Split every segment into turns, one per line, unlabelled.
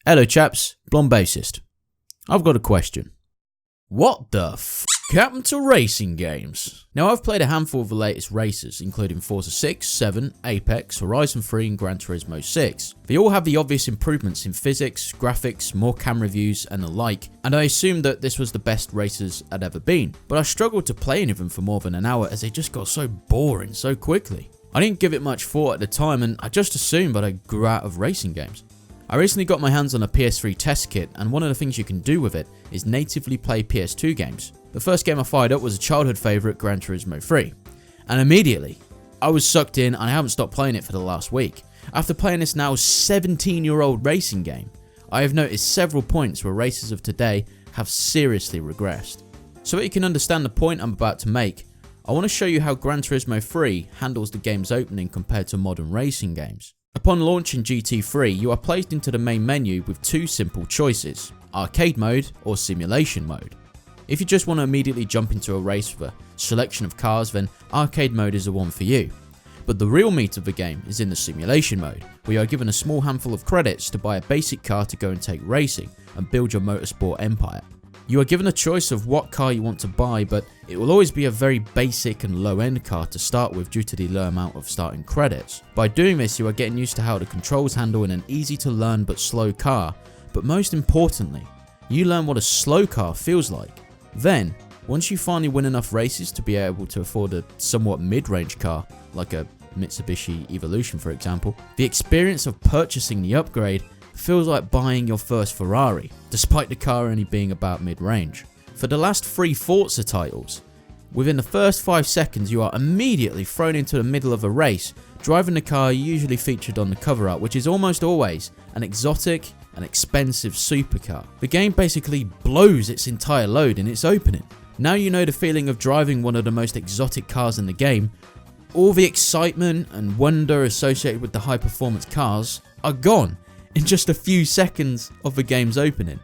Hello chaps, blondbassist. I've got a question. What the f*** happened to racing games? Now I've played a handful of the latest races, including Forza 6, 7, Apex, Horizon 3 and Gran Turismo 6. They all have the obvious improvements in physics, graphics, more camera views and the like, and I assumed that this was the best races I'd ever been, but I struggled to play any of them for more than an hour as they just got so boring so quickly. I didn't give it much thought at the time and I just assumed that I grew out of racing games. I recently got my hands on a PS3 test kit, and one of the things you can do with it is natively play PS2 games. The first game I fired up was a childhood favourite, Gran Turismo 3, and immediately I was sucked in and I haven't stopped playing it for the last week. After playing this now 17-year-old racing game, I have noticed several points where racers of today have seriously regressed. So that you can understand the point I'm about to make, I want to show you how Gran Turismo 3 handles the game's opening compared to modern racing games. Upon launch in GT3, you are placed into the main menu with two simple choices, arcade mode or simulation mode. If you just want to immediately jump into a race with a selection of cars, then arcade mode is the one for you. But the real meat of the game is in the simulation mode, where you are given a small handful of credits to buy a basic car to go and take racing and build your motorsport empire. You are given a choice of what car you want to buy, but it will always be a very basic and low-end car to start with due to the low amount of starting credits. By doing this, you are getting used to how the controls handle in an easy to learn but slow car, but most importantly, you learn what a slow car feels like. Then, once you finally win enough races to be able to afford a somewhat mid-range car, like a Mitsubishi Evolution for example, the experience of purchasing the upgrade feels like buying your first Ferrari, despite the car only being about mid-range. For the last 3 Forza titles, within the first 5 seconds you are immediately thrown into the middle of a race, driving the car usually featured on the cover art, which is almost always an exotic and expensive supercar. The game basically blows its entire load in its opening. Now you know the feeling of driving one of the most exotic cars in the game. All the excitement and wonder associated with the high performance cars are gone in just a few seconds of the game's opening.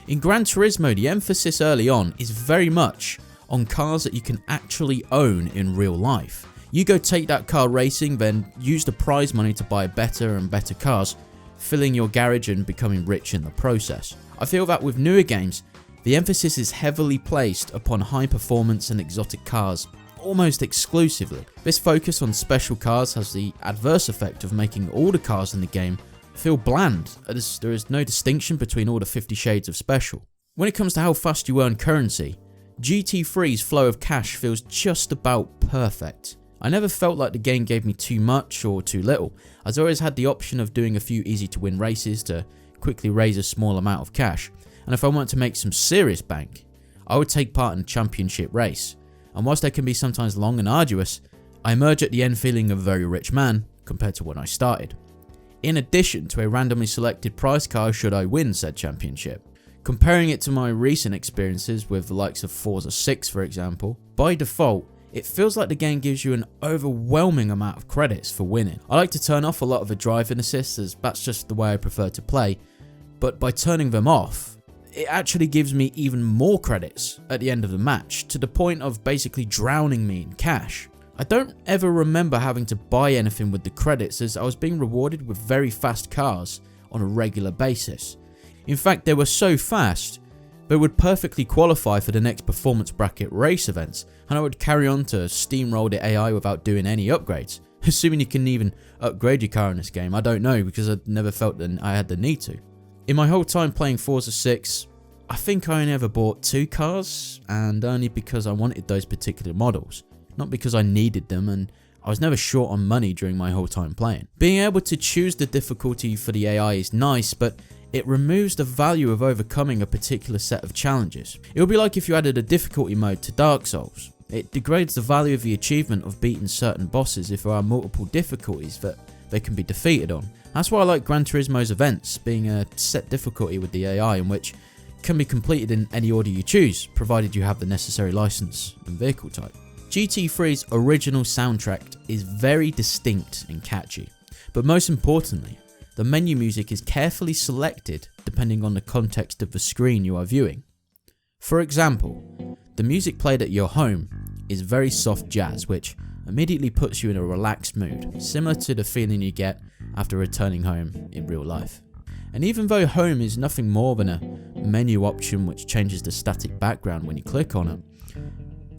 In Gran Turismo, the emphasis early on is very much on cars that you can actually own in real life. You go take that car racing, then use the prize money to buy better and better cars, filling your garage and becoming rich in the process. I feel that with newer games, the emphasis is heavily placed upon high performance and exotic cars almost exclusively. This focus on special cars has the adverse effect of making all the cars in the game feel bland, as there is no distinction between all the 50 shades of special. When it comes to how fast you earn currency, GT3's flow of cash feels just about perfect. I never felt like the game gave me too much or too little, as I always had the option of doing a few easy to win races to quickly raise a small amount of cash, and if I wanted to make some serious bank, I would take part in a championship race. And whilst they can be sometimes long and arduous, I emerge at the end feeling a very rich man compared to when I started. In addition to a randomly selected prize car should I win said championship. Comparing it to my recent experiences with the likes of Forza 6 for example, by default, it feels like the game gives you an overwhelming amount of credits for winning. I like to turn off a lot of the driving assists as that's just the way I prefer to play, but by turning them off, it actually gives me even more credits at the end of the match, to the point of basically drowning me in cash. I don't ever remember having to buy anything with the credits, as I was being rewarded with very fast cars on a regular basis. In fact, they were so fast, they would perfectly qualify for the next performance bracket race events, and I would carry on to steamroll the AI without doing any upgrades. Assuming you can even upgrade your car in this game, I don't know, because I never felt that I had the need to. In my whole time playing Forza 6, I think I only ever bought 2 cars, and only because I wanted those particular models. Not because I needed them, and I was never short on money during my whole time playing. Being able to choose the difficulty for the AI is nice, but it removes the value of overcoming a particular set of challenges. It would be like if you added a difficulty mode to Dark Souls. It degrades the value of the achievement of beating certain bosses if there are multiple difficulties that they can be defeated on. That's why I like Gran Turismo's events being a set difficulty with the AI, in which can be completed in any order you choose, provided you have the necessary license and vehicle type. GT3's original soundtrack is very distinct and catchy, but most importantly, the menu music is carefully selected depending on the context of the screen you are viewing. For example, the music played at your home is very soft jazz, which immediately puts you in a relaxed mood, similar to the feeling you get after returning home in real life. And even though home is nothing more than a menu option which changes the static background when you click on it,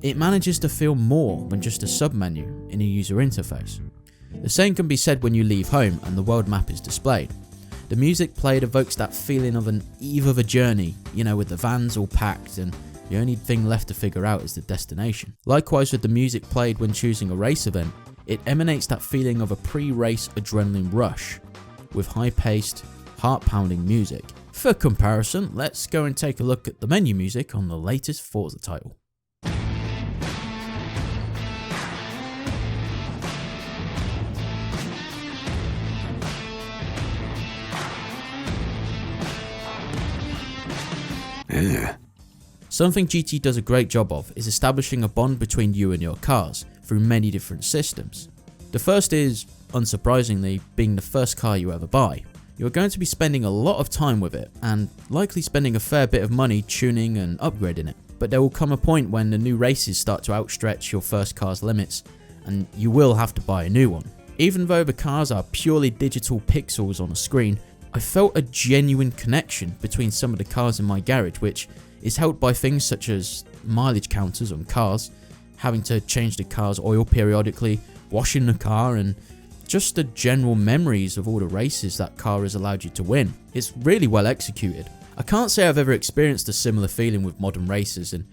it manages to feel more than just a submenu in a user interface. The same can be said when you leave home and the world map is displayed. The music played evokes that feeling of an eve of a journey, with the vans all packed and the only thing left to figure out is the destination. Likewise with the music played when choosing a race event, it emanates that feeling of a pre-race adrenaline rush with high-paced, heart-pounding music. For comparison, let's go and take a look at the menu music on the latest Forza title. Something GT does a great job of is establishing a bond between you and your cars through many different systems. The first is, unsurprisingly, being the first car you ever buy. You're going to be spending a lot of time with it and likely spending a fair bit of money tuning and upgrading it. But there will come a point when the new races start to outstretch your first car's limits and you will have to buy a new one. Even though the cars are purely digital pixels on a screen, I felt a genuine connection between some of the cars in my garage, which is helped by things such as mileage counters on cars, having to change the car's oil periodically, washing the car, and just the general memories of all the races that car has allowed you to win. It's really well executed. I can't say I've ever experienced a similar feeling with modern races, and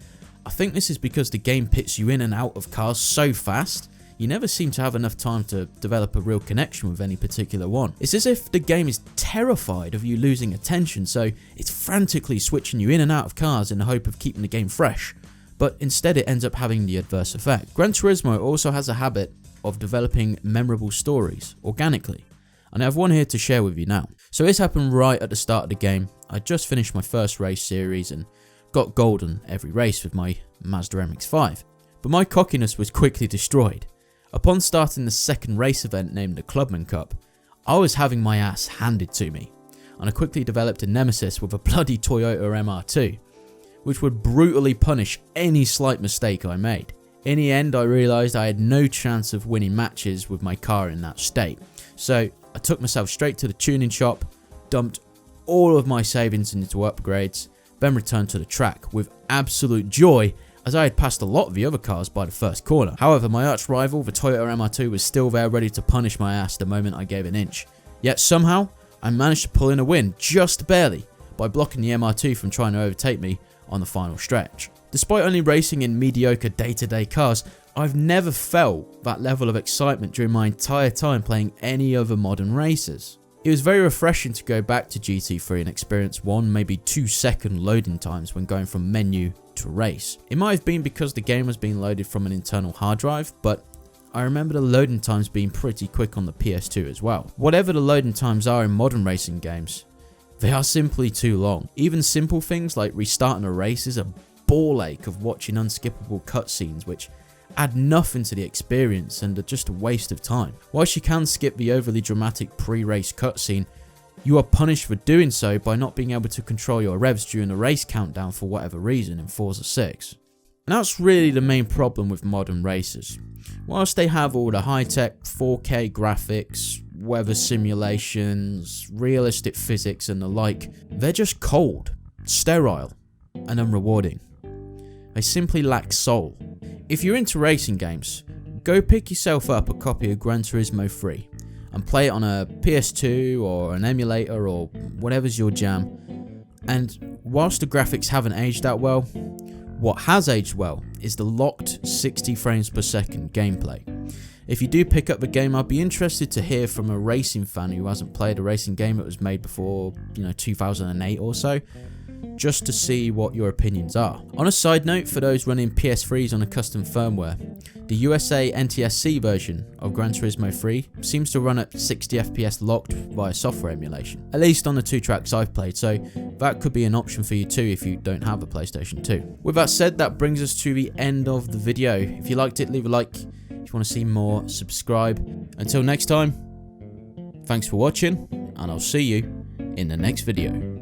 I think this is because the game pits you in and out of cars so fast, you never seem to have enough time to develop a real connection with any particular one. It's as if the game is terrified of you losing attention, so it's frantically switching you in and out of cars in the hope of keeping the game fresh, but instead it ends up having the adverse effect. Gran Turismo also has a habit of developing memorable stories organically, and I have one here to share with you now. So this happened right at the start of the game. I just finished my first race series and got gold on every race with my Mazda MX-5, but my cockiness was quickly destroyed. Upon starting the second race event named the Clubman Cup, I was having my ass handed to me, and I quickly developed a nemesis with a bloody Toyota MR2, which would brutally punish any slight mistake I made. In the end, I realised I had no chance of winning matches with my car in that state, so I took myself straight to the tuning shop, dumped all of my savings into upgrades, then returned to the track with absolute joy as I had passed a lot of the other cars by the first corner. However, my arch rival, the Toyota MR2, was still there ready to punish my ass the moment I gave an inch. Yet somehow, I managed to pull in a win, just barely, by blocking the MR2 from trying to overtake me on the final stretch. Despite only racing in mediocre day-to-day cars, I've never felt that level of excitement during my entire time playing any other modern races. It was very refreshing to go back to GT3 and experience 1, maybe 2 second loading times when going from menu to race. It might have been because the game was being loaded from an internal hard drive, but I remember the loading times being pretty quick on the PS2 as well. Whatever the loading times are in modern racing games, they are simply too long. Even simple things like restarting a race is a ball ache of watching unskippable cutscenes which add nothing to the experience and are just a waste of time. Whilst you can skip the overly dramatic pre-race cutscene, you are punished for doing so by not being able to control your revs during the race countdown for whatever reason in Forza 6. And that's really the main problem with modern races. Whilst they have all the high-tech 4K graphics, weather simulations, realistic physics and the like, they're just cold, sterile, and unrewarding. They simply lack soul. If you're into racing games, go pick yourself up a copy of Gran Turismo 3 and play it on a PS2 or an emulator or whatever's your jam. And whilst the graphics haven't aged that well, what has aged well is the locked 60 frames per second gameplay. If you do pick up the game, I'd be interested to hear from a racing fan who hasn't played a racing game that was made before, 2008 or so, just to see what your opinions are. On a side note, for those running PS3s on a custom firmware, the USA NTSC version of Gran Turismo 3 seems to run at 60 FPS locked via software emulation, at least on the 2 tracks I've played, so that could be an option for you too if you don't have a PlayStation 2. With that said, that brings us to the end of the video. If you liked it, leave a like. If you want to see more, subscribe. Until next time, thanks for watching, and I'll see you in the next video.